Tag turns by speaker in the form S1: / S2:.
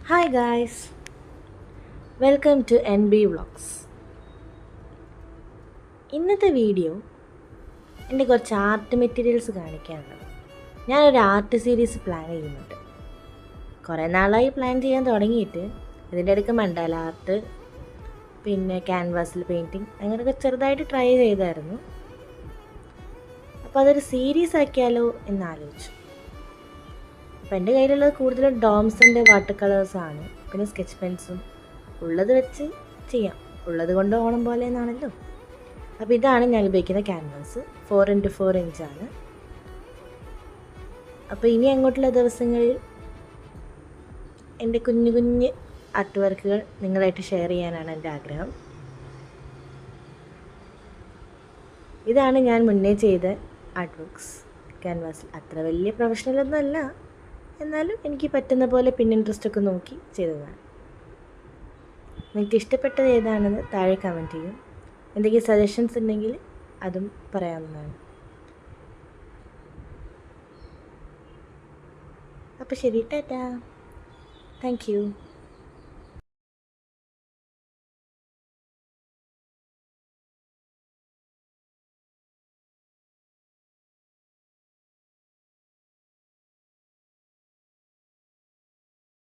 S1: Hi guys, welcome to NB Vlogs. ഇന്നത്തെ video എൻ്റെ കുറച്ച് ആർട്ട് മെറ്റീരിയൽസ് കാണിക്കാനുള്ളത്. ഞാനൊരു ആർട്ട് സീരീസ് പ്ലാൻ ചെയ്യുന്നുണ്ട്. കുറേ നാളായി പ്ലാൻ ചെയ്യാൻ തുടങ്ങിയിട്ട്. ഇതിൻ്റെ ഇടയ്ക്ക് മണ്ടാല ആർട്ട്, പിന്നെ ക്യാൻവാസിൽ പെയിൻറ്റിങ് അങ്ങനെയൊക്കെ ചെറുതായിട്ട് ട്രൈ ചെയ്തായിരുന്നു. അപ്പോൾ അതൊരു സീരീസ് ആക്കിയാലോ എന്ന് ആലോചിച്ചു. അപ്പോൾ എൻ്റെ കയ്യിലുള്ളത് കൂടുതലും ഡോംസിൻ്റെ വാട്ടർ കളേഴ്സാണ്, പിന്നെ സ്കെച്ച് പെൻസും. ഉള്ളത് വെച്ച് ചെയ്യാം, ഉള്ളത് കൊണ്ട് ഓണം പോലെ എന്നാണല്ലോ. അപ്പോൾ ഇതാണ് ഞാൻ ഉപയോഗിക്കുന്ന ക്യാൻവാസ്, 4x4 ഇഞ്ചാണ്. അപ്പോൾ ഇനി അങ്ങോട്ടുള്ള ദിവസങ്ങളിൽ എൻ്റെ കുഞ്ഞു കുഞ്ഞ് ആർട്ട് വർക്കുകൾ നിങ്ങളായിട്ട് ഷെയർ ചെയ്യാനാണ് എൻ്റെ ആഗ്രഹം. ഇതാണ് ഞാൻ മുന്നേ ചെയ്ത ആർട്ട് വർക്ക്സ് ക്യാൻവാസിൽ. അത്ര വലിയ പ്രൊഫഷണലൊന്നും അല്ല, എന്നാലും എനിക്ക് പറ്റുന്ന പോലെ ഇൻട്രസ്റ്റൊക്കെ നോക്കി ചെയ്തതാണ്. നിങ്ങൾക്ക് ഇഷ്ടപ്പെട്ടത് ഏതാണെന്ന് താഴെ കമൻറ്റ് ചെയ്യും. എന്തെങ്കിലും സജഷൻസ് ഉണ്ടെങ്കിൽ അതും പറയാവുന്നതാണ്. അപ്പോൾ ശരി, ടാറ്റാ, താങ്ക് യു.